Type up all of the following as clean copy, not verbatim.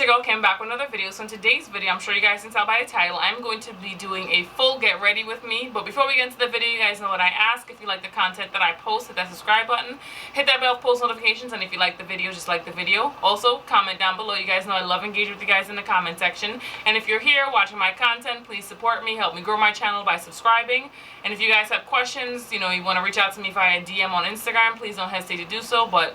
your girl came back with another video. So in today's video, I'm sure you guys can tell by the title, I'm going to be doing a full get ready with me. But before we get into the video, you guys know what I ask. If you like the content that I post, hit that subscribe button, hit that bell for post notifications, and if you like the video, just like the video. Also, comment down below. You guys know I love engaging with you guys in the comment section. And if you're here watching my content, please support me, help me grow my channel by subscribing. And if you guys have questions, you want to reach out to me via DM on Instagram, please don't hesitate to do so. But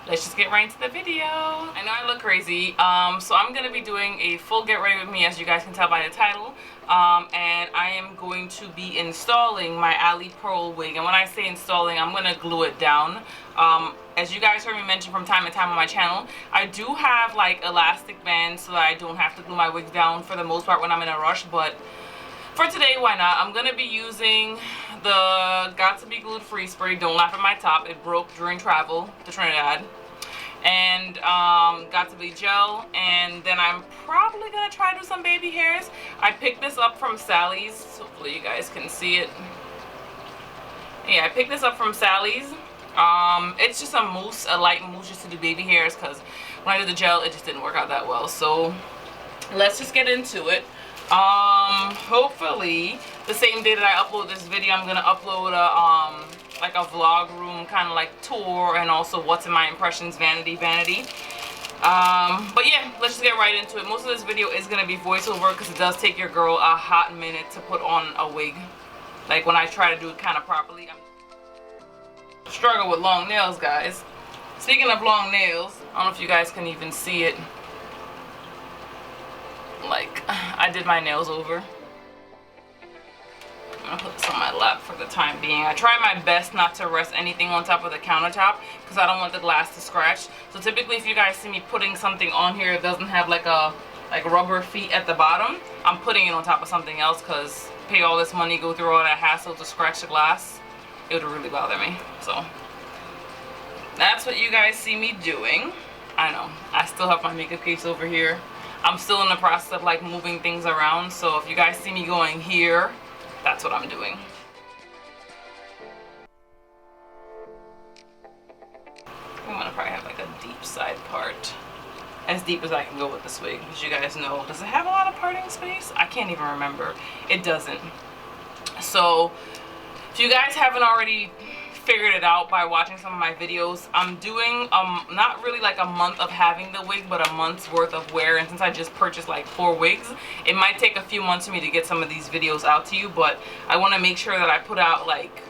let's just get right into the video. I know I look crazy, so I'm going to be doing a full get ready with me, as you guys can tell by the title, and I am going to be installing my Ali Pearl wig. And when I say installing, I'm going to glue it down. As you guys heard me mention from time to time on my channel, I do have like elastic bands so that I don't have to glue my wigs down for the most part when I'm in a rush, but for today, why not? I'm going to be using the Got To Be Glued Free Spray. Don't laugh at my top. It broke during travel to Trinidad. And Got To Be Gel. And then I'm probably going to try to do some baby hairs. I picked this up from Sally's. Hopefully you guys can see it. Yeah, I picked this up from Sally's. It's just a mousse, a light mousse just to do baby hairs, because when I did the gel, it just didn't work out that well. So let's just get into it. Hopefully the same day that I upload this video, I'm gonna upload a like a vlog room kind of like tour, and also what's in my impressions vanity. But yeah, let's just get right into it. Most of this video is gonna be voiceover because it does take your girl a hot minute to put on a wig. Like when I try to do it kind of properly, I struggle with long nails, guys. Speaking of long nails, I don't know if you guys can even see it. Like, I did my nails over. I'm gonna put this on my lap for the time being. I try my best not to rest anything on top of the countertop because I don't want the glass to scratch. So typically if you guys see me putting something on here, it doesn't have like rubber feet at the bottom, I'm putting it on top of something else, because pay all this money, go through all that hassle to scratch the glass, it would really bother me. So that's what you guys see me doing. I know, I still have my makeup case over here. I'm still in the process of like moving things around, so if you guys see me going here, that's what I'm doing. I'm gonna probably have like a deep side part. As deep as I can go with this wig, because you guys know, does it have a lot of parting space? I can't even remember. It doesn't. So if you guys haven't already figured it out by watching some of my videos, I'm doing not really like a month of having the wig, but a month's worth of wear. And since I just purchased like 4 wigs, it might take a few months for me to get some of these videos out to you, but I want to make sure that I put out like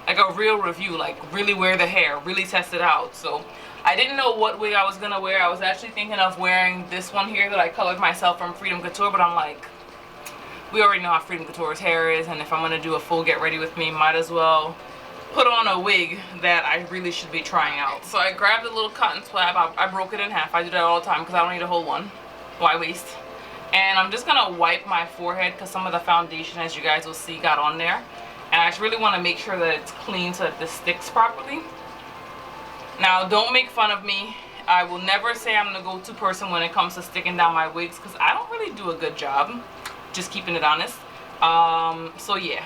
a real review, like really wear the hair, really test it out. So I didn't know what wig I was gonna wear. I was actually thinking of wearing this one here that I colored myself from Freedom Couture, but I'm like, we already know how Freedom Couture's hair is, and if I'm gonna do a full get ready with me, might as well put on a wig that I really should be trying out. So I grabbed a little cotton swab. I broke it in half. I do that all the time because I don't need a whole one. Why waste? And I'm just gonna wipe my forehead because some of the foundation, as you guys will see, got on there. And I just really want to make sure that it's clean so that this sticks properly. Now, don't make fun of me. I will never say I'm the go-to person when it comes to sticking down my wigs, because I don't really do a good job, just keeping it honest. So yeah,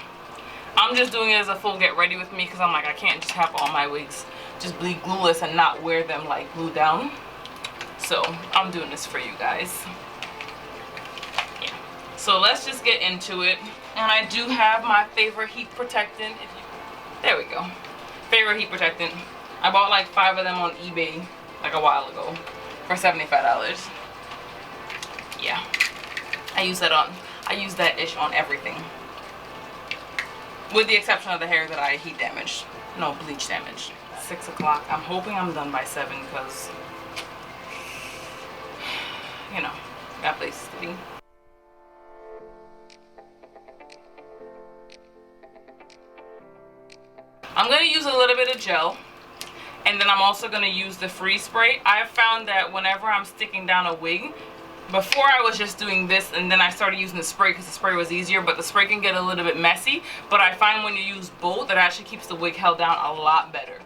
I'm just doing it as a full get ready with me, because I'm like, I can't just have all my wigs just be glueless and not wear them like glued down. So I'm doing this for you guys. Yeah. So let's just get into it. And I do have my favorite heat protectant. There we go. Favorite heat protectant. I bought like 5 of them on eBay like a while ago for $75. Yeah. I use that ish on everything. With the exception of the hair that I heat damaged. No, bleach damaged. 6 o'clock. I'm hoping I'm done by 7 because, you know, got places to be. I'm going to use a little bit of gel, and then I'm also going to use the free spray. I've found that whenever I'm sticking down a wig, before I was just doing this and then I started using the spray because the spray was easier, but the spray can get a little bit messy. But I find when you use both, it actually keeps the wig held down a lot better.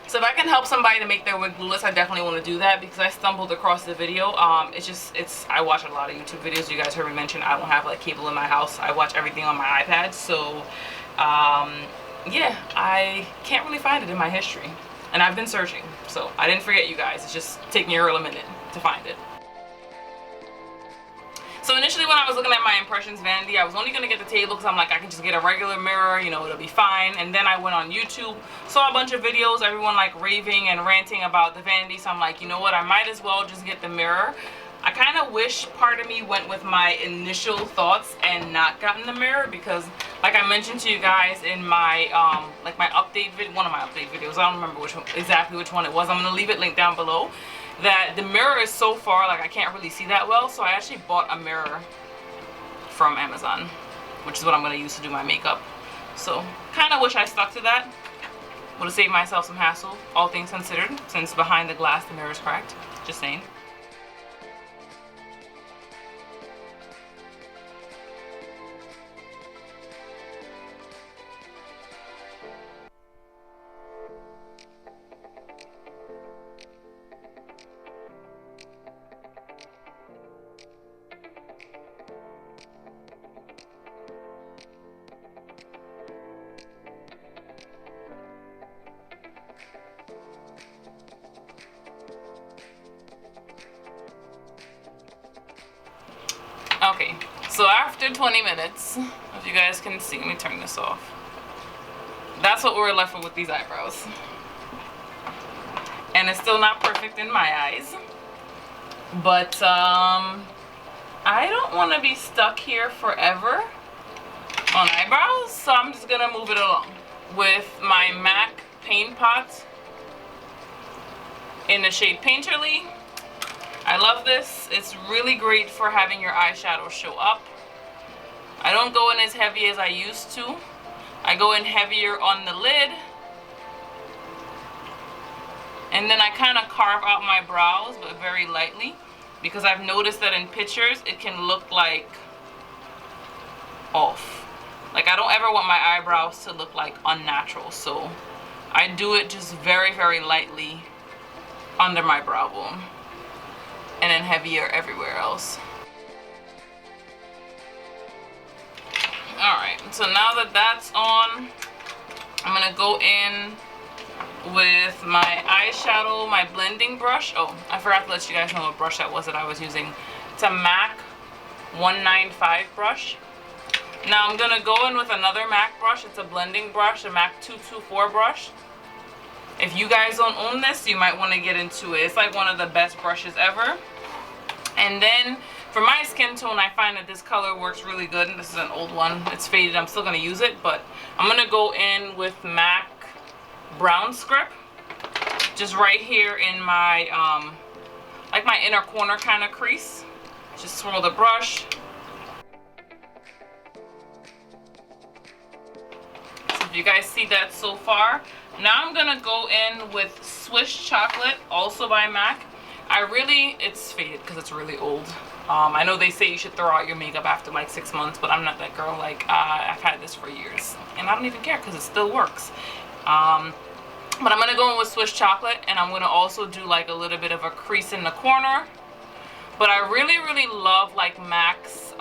So if I can help somebody to make their wig glueless, I definitely want to do that, because I stumbled across the video. I watch a lot of YouTube videos. You guys heard me mention I don't have like cable in my house. I watch everything on my iPad. So yeah, I can't really find it in my history, and I've been searching, so I didn't forget you guys. It's just taking me a real minute to find it. So initially when I was looking at my impressions vanity, I was only going to get the table because I'm like, I can just get a regular mirror, you know, it'll be fine. And then I went on YouTube, saw a bunch of videos, everyone like raving and ranting about the vanity. So I'm like, you know what, I might as well just get the mirror. I kind of wish part of me went with my initial thoughts and not gotten the mirror, because like I mentioned to you guys in my like my update video, one of my update videos, I don't remember exactly which one it was. I'm going to leave it linked down below. That the mirror is so far, like I can't really see that well, so I actually bought a mirror from Amazon, which is what I'm going to use to do my makeup. So kind of wish I stuck to that. Would have saved myself some hassle, all things considered, since behind the glass the mirror is cracked. Just saying. Okay, so after 20 minutes, if you guys can see, let me turn this off. That's what we're left with these eyebrows. And it's still not perfect in my eyes. But I don't want to be stuck here forever on eyebrows, so I'm just going to move it along with my MAC Paint Pot in the shade Painterly. I love this. It's really great for having your eyeshadow show up. I don't go in as heavy as I used to. I go in heavier on the lid. And then I kind of carve out my brows, but very lightly, because I've noticed that in pictures it can look like off. Like I don't ever want my eyebrows to look like unnatural, so I do it just very, very lightly under my brow bone, and then heavier everywhere else. Alright, so now that that's on, I'm going to go in with my eyeshadow, my blending brush. Oh, I forgot to let you guys know what brush that was that I was using. It's a MAC 195 brush. Now I'm going to go in with another MAC brush. It's a blending brush, a MAC 224 brush. If you guys don't own this, you might want to get into it. It's like one of the best brushes ever. And then for my skin tone, I find that this color works really good. And this is an old one. It's faded. I'm still going to use it. But I'm going to go in with MAC Brown Script. Just right here in my, like my inner corner kind of crease. Just swirl the brush. So if you guys see that so far. Now I'm going to go in with Swiss Chocolate, also by MAC. It's faded because it's really old. I know they say you should throw out your makeup after like 6 months, but I'm not that girl. Like, I've had this for years, and I don't even care because it still works. But I'm going to go in with Swiss Chocolate, and I'm going to also do like a little bit of a crease in the corner. But I really, really love like MAC's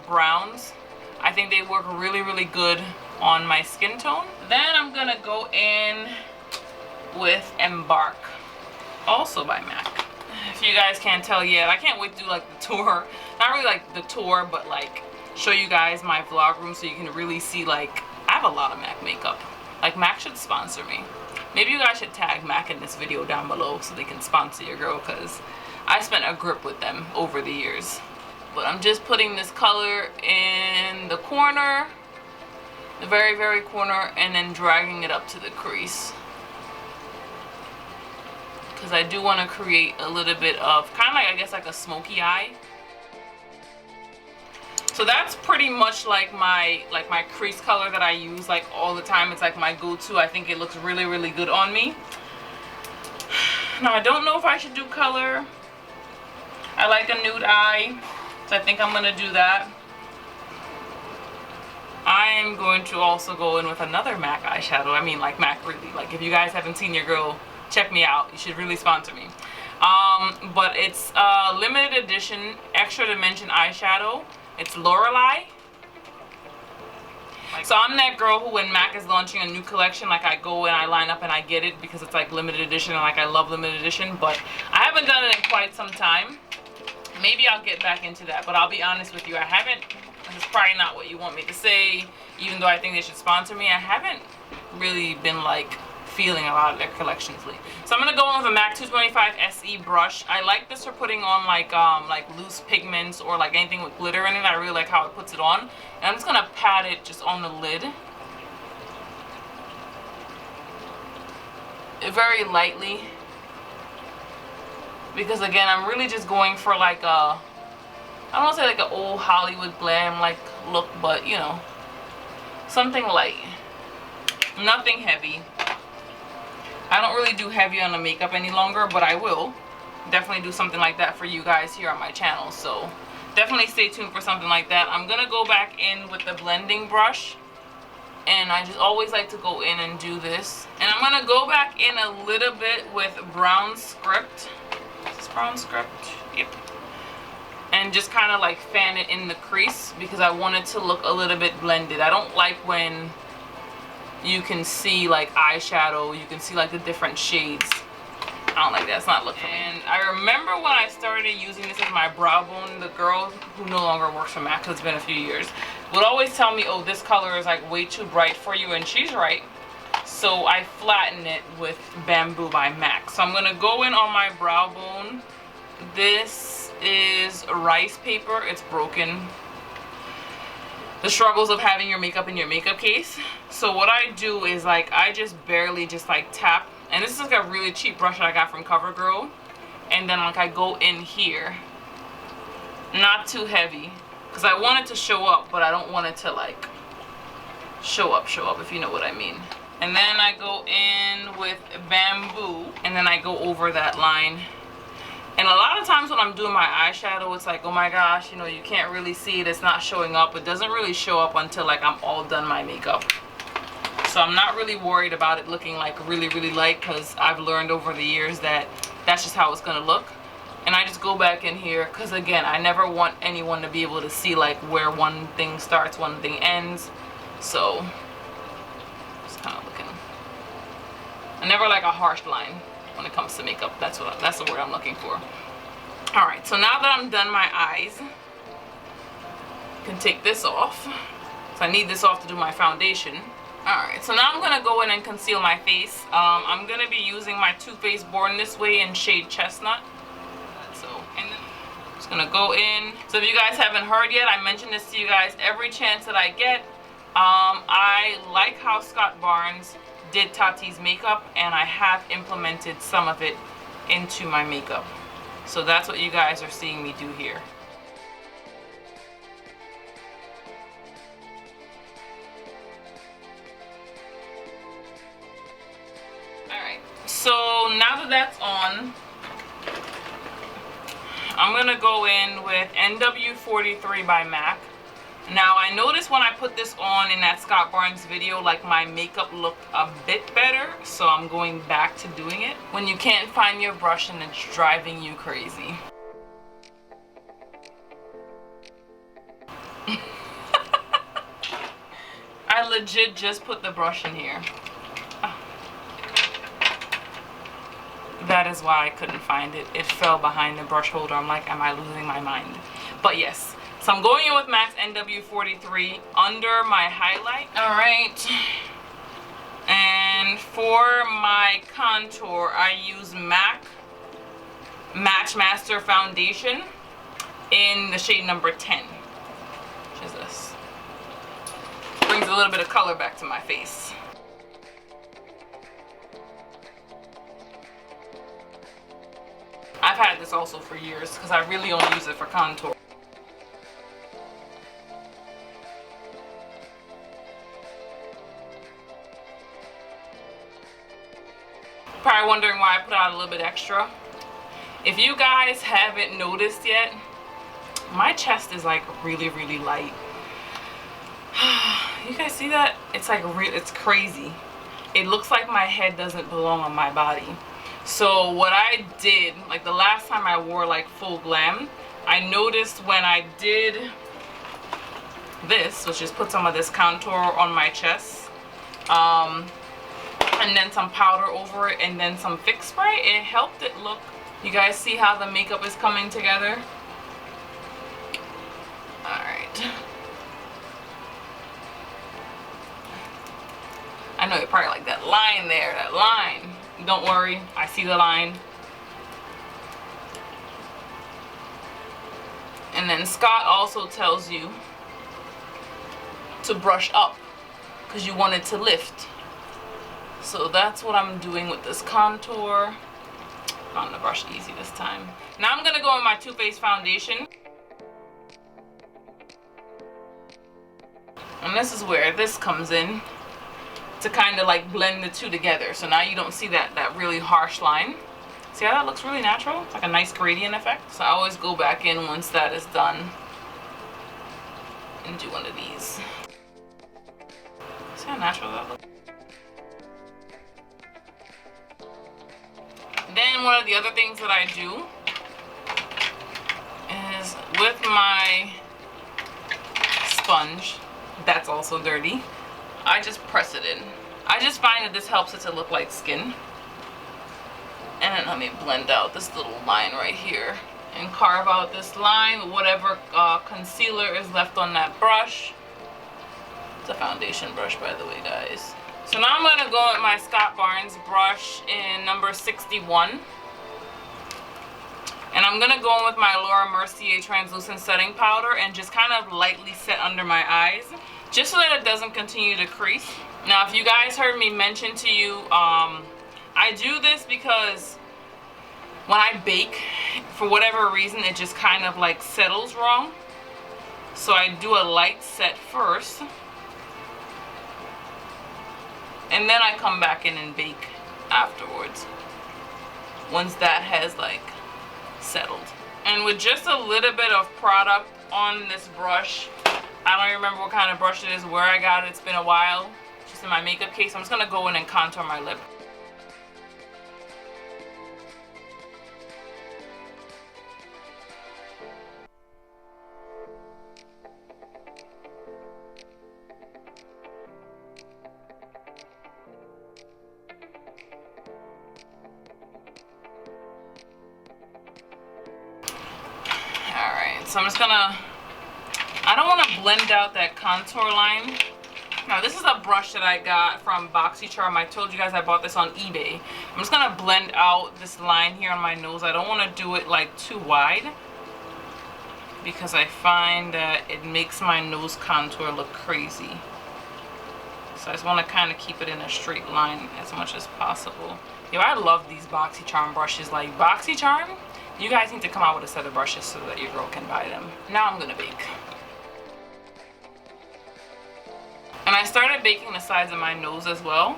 browns. I think they work really, really good on my skin tone. Then I'm going to go in with Embark, also by MAC. If you guys can't tell yet, I can't wait to do like the tour. Not really like the tour, but like show you guys my vlog room so you can really see, like, I have a lot of MAC makeup. Like, MAC should sponsor me. Maybe you guys should tag MAC in this video down below so they can sponsor your girl, because I spent a grip with them over the years. But I'm just putting this color in the corner, the very, very corner, and then dragging it up to the crease. Because I do want to create a little bit of kind of like, I guess, like a smoky eye. So that's pretty much like my crease color that I use like all the time. It's like my go-to. I think it looks really, really good on me. Now I don't know if I should do color. I like a nude eye, so I think I'm gonna do that. I'm going to also go in with another MAC eyeshadow. I mean, like MAC really. Like, if you guys haven't seen your girl check me out. You should really sponsor me. But it's limited edition extra dimension eyeshadow. It's Lorelei. So I'm that girl who, when MAC is launching a new collection, like I go and I line up and I get it because it's like limited edition and like I love limited edition. But I haven't done it in quite some time. Maybe I'll get back into that, but I'll be honest with you, I haven't. This is probably not what you want me to say, even though I think they should sponsor me. I haven't really been like feeling a lot of their collections lately. So I'm gonna go in with a MAC 225 SE brush. I like this for putting on like loose pigments or like anything with glitter in it. I really like how it puts it on. And I'm just gonna pat it just on the lid, very lightly, because again, I'm really just going for like a, I don't want to say like an old Hollywood glam like look, but you know, something light, nothing heavy. I don't really do heavy on the makeup any longer, but I will definitely do something like that for you guys here on my channel. So definitely stay tuned for something like that. I'm gonna go back in with the blending brush, and I just always like to go in and do this. And I'm gonna go back in a little bit with brown script. Is this brown script? Yep. And just kind of like fan it in the crease because I want it to look a little bit blended. I don't like when you can see like eyeshadow, you can see like the different shades. I don't like that. It's not looking. And I remember when I started using this as my brow bone, the girl who no longer works for MAC, because it's been a few years, would always tell me, oh, this color is like way too bright for you, and she's right. So I flatten it with Bamboo by MAC. So I'm gonna go in on my brow bone. This is rice paper. It's broken. The struggles of having your makeup in your makeup case. So what I do is like I just barely just like tap, and this is like a really cheap brush that I got from CoverGirl, and then like I go in here, not too heavy, because I want it to show up, but I don't want it to like show up, if you know what I mean. And then I go in with Bamboo, and then I go over that line. And a lot of times when I'm doing my eyeshadow, it's like, oh my gosh, you know, you can't really see it, it's not showing up. It doesn't really show up until like I'm all done my makeup. So I'm not really worried about it looking like really, really light, because I've learned over the years that that's just how it's gonna look. And I just go back in here, because again, I never want anyone to be able to see like where one thing starts, one thing ends. So just kind of looking. I never like a harsh line when it comes to makeup. That's the word I'm looking for. All right, so now that I'm done my eyes, I can take this off. So I need this off to do my foundation. All right, so now I'm gonna go in and conceal my face. I'm gonna be using my Too Faced Born This Way in shade Chestnut. So, and then I'm just gonna go in. So if you guys haven't heard yet, I mention this to you guys every chance that I get. I like how Scott Barnes did Tati's makeup, and I have implemented some of it into my makeup. So that's what you guys are seeing me do here. Alright, so now that that's on, I'm gonna go in with NW43 by MAC. Now I noticed when I put this on in that Scott Barnes video, like my makeup looked a bit better, so I'm going back to doing it. When you can't find your brush and it's driving you crazy. I legit just put the brush in here. That is why I couldn't find it. It fell behind the brush holder. I'm like, am I losing my mind? But yes. So I'm going in with MAC's NW43 under my highlight. All right. And for my contour, I use MAC Match Master Foundation in the shade number 10. Which is this. Brings a little bit of color back to my face. I've had this also for years because I really only use it for contour. Probably wondering why I put out a little bit extra. If you guys haven't noticed yet, my chest is like really, really light. You guys see that? It's like it's crazy. It looks like my head doesn't belong on my body. So what I did, like the last time I wore like full glam, I noticed when I did this, which is put some of this contour on my chest, and then some powder over it, and then some fix spray, it helped it look. You guys see how the makeup is coming together? Alright. I know you're probably like, that line there, that line. Don't worry, I see the line. And then Scott also tells you to brush up because you want it to lift. So that's what I'm doing with this contour. Found the brush easy this time. Now I'm gonna go in my Too Faced foundation. And this is where this comes in to kind of like blend the two together. So now you don't see that really harsh line. See how that looks really natural? It's like a nice gradient effect. So I always go back in once that is done and do one of these. See how natural that looks? Then one of the other things that I do is with my sponge, that's also dirty, I just press it in. I just find that this helps it to look like skin. And then let me blend out this little line right here and carve out this line with whatever concealer is left on that brush. It's a foundation brush, by the way, guys. So now I'm going to go with my Scott Barnes brush in number 61. And I'm going to go in with my Laura Mercier translucent setting powder and just kind of lightly set under my eyes, just so that it doesn't continue to crease. Now, if you guys heard me mention to you, I do this because when I bake, for whatever reason, it just kind of like settles wrong. So I do a light set first. And then I come back in and bake afterwards, once that has like settled. And with just a little bit of product on this brush, I don't remember what kind of brush it is, where I got it, it's been a while, just in my makeup case. I'm just gonna go in and contour my lip. So I'm just gonna, I don't want to blend out that contour line. Now this is a brush that I got from BoxyCharm. I told you guys I bought this on eBay. I'm just gonna blend out this line here on my nose. I don't want to do it like too wide, because I find that it makes my nose contour look crazy. So I just want to kind of keep it in a straight line as much as possible. Yo, I love these BoxyCharm brushes. Like, BoxyCharm, you guys need to come out with a set of brushes so that your girl can buy them. Now I'm gonna bake. And I started baking the sides of my nose as well.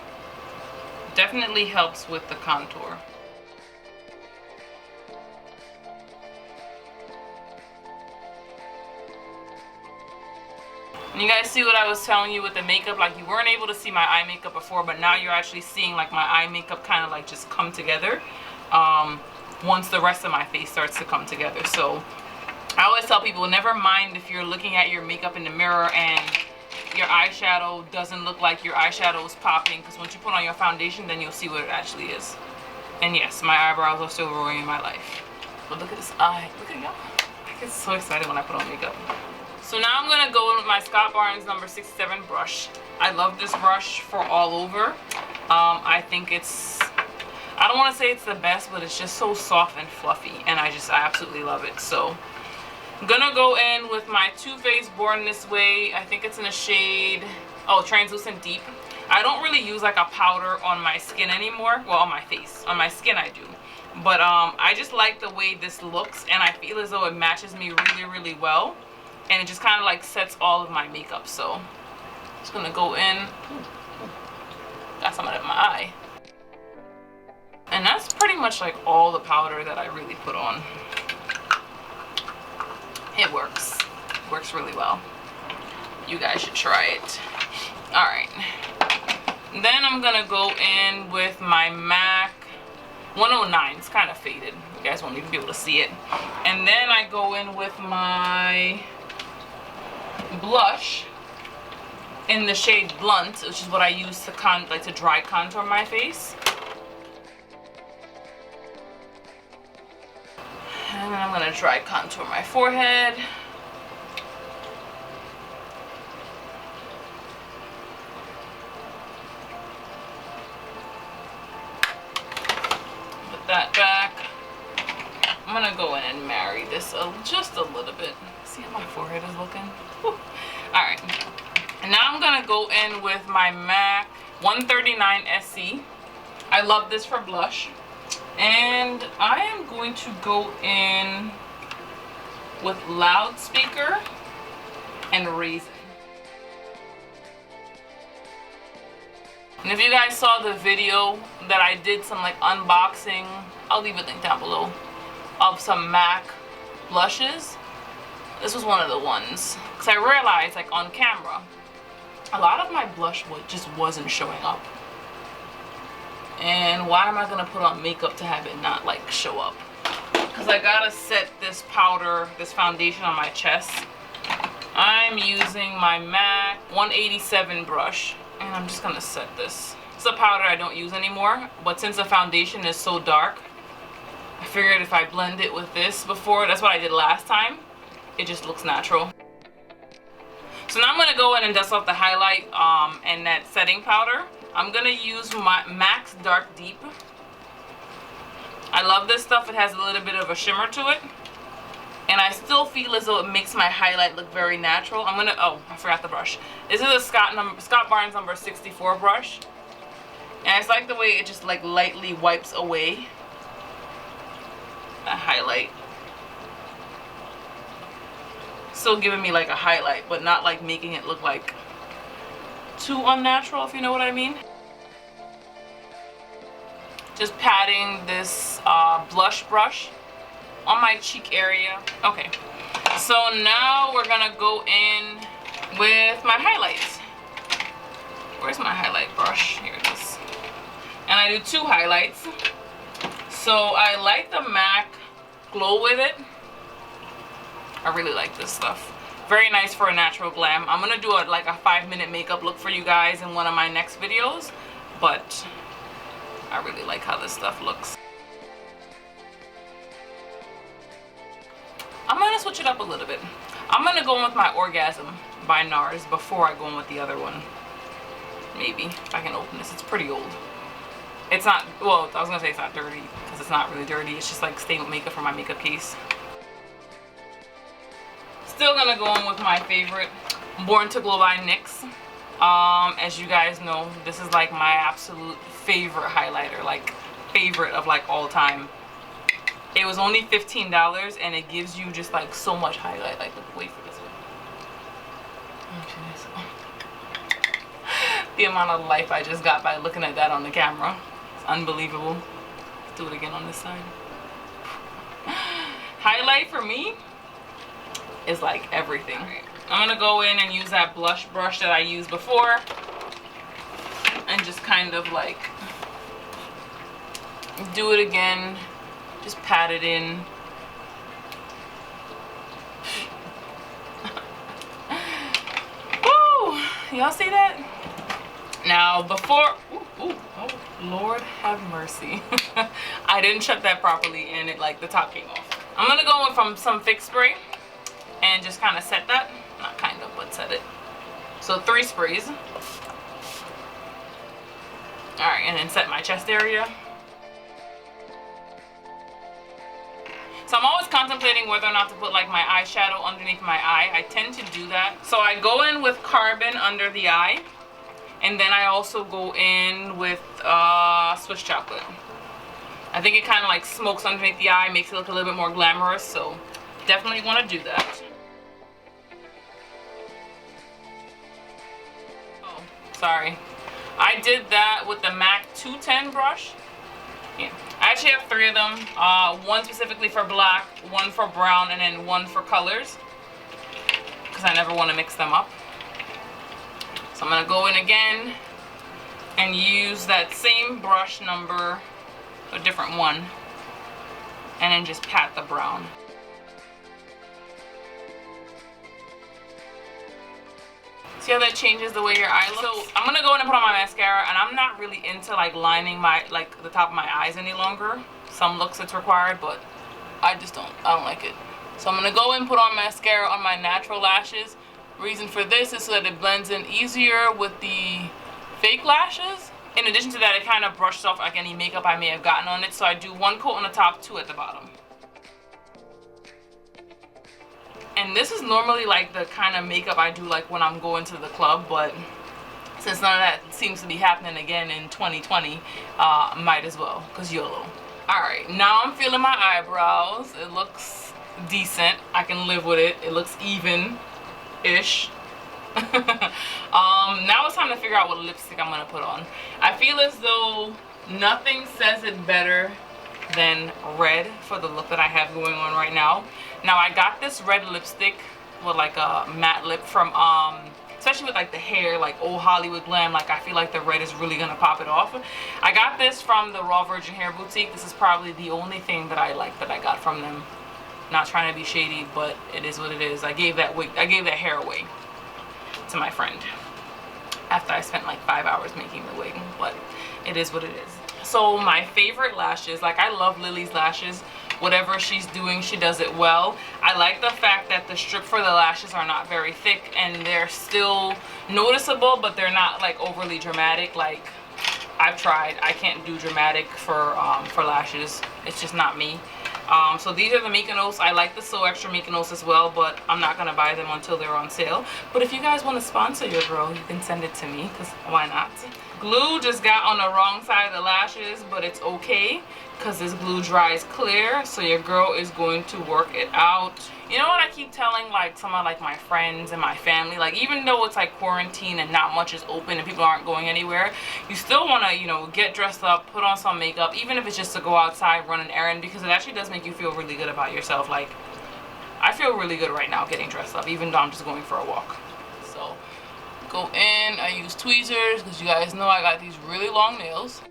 Definitely helps with the contour. And you guys see what I was telling you with the makeup? Like, you weren't able to see my eye makeup before, but now you're actually seeing like my eye makeup kind of like just come together. Once the rest of my face starts to come together. So I always tell people, never mind if you're looking at your makeup in the mirror and your eyeshadow doesn't look like your eyeshadow is popping, because once you put on your foundation, then you'll see what it actually is. And yes, my eyebrows are still ruining my life. But look at this eye. Look at y'all. I get so excited when I put on makeup. So now I'm going to go in with my Scott Barnes number 67 brush. I love this brush for all over. I think it's, I don't want to say it's the best, but it's just so soft and fluffy, and I absolutely love it. So I'm gonna go in with my Too Faced Born This Way. I think it's in a shade, oh, Translucent Deep. I don't really use like a powder on my skin anymore. Well, on my face. On my skin I do. But I just like the way this looks, and I feel as though it matches me really, really well. And it just kind of like sets all of my makeup. So I'm just gonna go in. Got some of that in my eye. And that's pretty much like all the powder that I really put on. It works. It works really well. You guys should try it. Alright. Then I'm gonna go in with my MAC 109. It's kind of faded. You guys won't even be able to see it. And then I go in with my blush in the shade Blunt, which is what I use to to dry contour my face. And then I'm gonna dry contour my forehead. Put that back. I'm gonna go in and marry this just a little bit. See how my forehead is looking? Whew. All right. And now I'm gonna go in with my MAC 139 SC. I love this for blush. And I am going to go in with Loudspeaker and Raisin. And if you guys saw the video that I did some like unboxing, I'll leave a link down below, of some MAC blushes. This was one of the ones. Because I realized like on camera, a lot of my blush just wasn't showing up. And why am I gonna put on makeup to have it not like show up? Because I gotta set this powder, this foundation on my chest. I'm using my MAC 187 brush, and I'm just gonna set this. It's a powder I don't use anymore, but since the foundation is so dark, I figured if I blend it with this before, that's what I did last time, it just looks natural. So now I'm gonna go in and dust off the highlight and that setting powder. I'm gonna use my MAC's Dark Deep. I love this stuff. It has a little bit of a shimmer to it. And I still feel as though it makes my highlight look very natural. I'm gonna, oh, I forgot the brush. This is a Scott Barnes number 64 brush. And I just like the way it just like lightly wipes away that highlight. Still giving me like a highlight, but not like making it look like too unnatural, if you know what I mean. Just patting this blush brush on my cheek area. Okay, so now we're gonna go in with my highlights. Where's my highlight brush? Here it is. And I do 2 highlights. So I like the MAC Glow with it. I really like this stuff. Very nice for a natural glam. I'm gonna do like a 5-minute makeup look for you guys in one of my next videos, but I really like how this stuff looks. I'm gonna switch it up a little bit. I'm gonna go in with my Orgasm by NARS before I go in with the other one. Maybe, if I can open this. It's pretty old. It's not, well, I was gonna say it's not dirty, because it's not really dirty. It's just like stained makeup from my makeup case. Still gonna go in with my favorite, Born to Glow by NYX. As you guys know, this is like my absolute favorite highlighter, like favorite of like all time. It was only $15 and it gives you just like so much highlight. Like, wait for this one. The amount of life I just got by looking at that on the camera. It's unbelievable. Let's do it again on this side. Highlight for me is like everything. I'm gonna go in and use that blush brush that I used before and just kind of like do it again. Just pat it in. Woo! Y'all see that? Now before, oh Lord have mercy. I didn't shut that properly and it like the top came off. I'm gonna go in from some fix spray and just kind of set that. Not kind of, but set it. So 3 sprays. Alright, and then set my chest area. So I'm always contemplating whether or not to put like my eyeshadow underneath my eye. I tend to do that. So I go in with Carbon under the eye. And then I also go in with Swiss Chocolate. I think it kind of like smokes underneath the eye, makes it look a little bit more glamorous. So definitely want to do that. Oh, sorry. I did that with the MAC 210 brush. Yeah. I actually have 3 of them. One specifically for black, one for brown, and then one for colors. Because I never want to mix them up. So I'm going to go in again and use that same brush number a different one, and then just pat the brown. See how that changes the way your eye looks? So I'm gonna go in and put on my mascara, and I'm not really into like lining my, like the top of my eyes any longer. Some looks it's required, but I don't like it. So I'm gonna go in and put on mascara on my natural lashes. Reason for this is so that it blends in easier with the fake lashes. In addition to that, it kind of brushes off like any makeup I may have gotten on it. So I do 1 coat on the top, 2 at the bottom. And this is normally like the kind of makeup I do like when I'm going to the club, but since none of that seems to be happening again in 2020, might as well, because YOLO. Alright, now I'm feeling my eyebrows. It looks decent. I can live with it. It looks even-ish. Now it's time to figure out what lipstick I'm going to put on. I feel as though nothing says it better than red for the look that I have going on right now. Now I got this red lipstick with like a matte lip from especially with like the hair, like old Hollywood glam, like I feel like the red is really gonna pop it off. I got this from the Raw Virgin Hair Boutique. This is probably the only thing that I like that I got from them. Not trying to be shady, but it is what it is. I gave that hair away to my friend after I spent like 5 hours making the wig, but it is what it is. So my favorite lashes, like I love Lily's lashes. Whatever she's doing, she does it well. I like the fact that the strip for the lashes are not very thick and they're still noticeable, but they're not like overly dramatic. Like I've tried, I can't do dramatic for lashes. It's just not me. So these are the Mykonos. I like the So Extra Mykonos as well, but I'm not gonna buy them until they're on sale. But if you guys want to sponsor your girl, you can send it to me, because why not? Glue just got on the wrong side of the lashes, but it's okay because this glue dries clear, so your girl is going to work it out. You know what I keep telling like some of like my friends and my family, like even though it's like quarantine and not much is open and people aren't going anywhere, you still want to, you know, get dressed up, put on some makeup, even if it's just to go outside, run an errand, because it actually does make you feel really good about yourself. Like I feel really good right now getting dressed up, even though I'm just going for a walk. So go in, I use tweezers because you guys know I got these really long nails.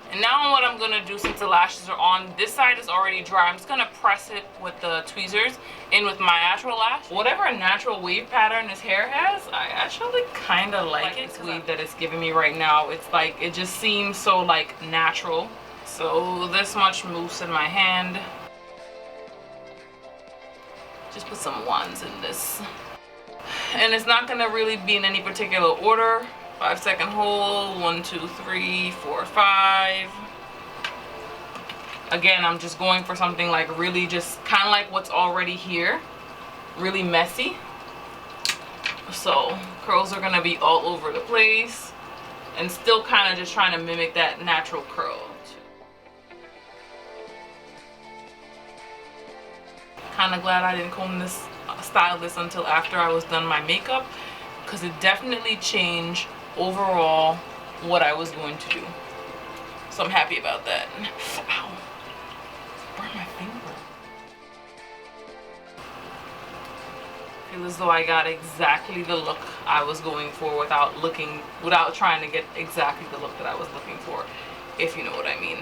And now what I'm gonna do, since the lashes are on, this side is already dry, I'm just gonna press it with the tweezers in with my natural lash. Whatever natural wave pattern this hair has, I actually kind of like it. This wave that it's giving me right now, it's like, it just seems so like natural. So this much mousse in my hand. Just put some wands in this. And it's not gonna really be in any particular order. 5-second hold, 1, 2, 3, 4, 5. Again, I'm just going for something like really just kind of like what's already here, really messy. So curls are gonna be all over the place and still kind of just trying to mimic that natural curl. Kind of glad I didn't comb this, style this until after I was done my makeup, because it definitely changed overall what I was going to do. So I'm happy about that. Ow. Burn my finger. I feel as though I got exactly the look I was going for without trying to get exactly the look that I was looking for, if you know what I mean.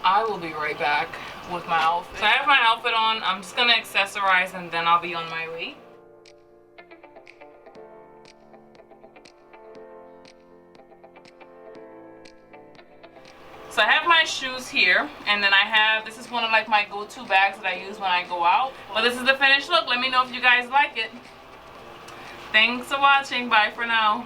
I will be right back with my outfit. So I have my outfit on. I'm just gonna accessorize and then I'll be on my way. So I have my shoes here, and then I have, this is one of like my go-to bags that I use when I go out. But this is the finished look. Let me know if you guys like it. Thanks for watching. Bye for now.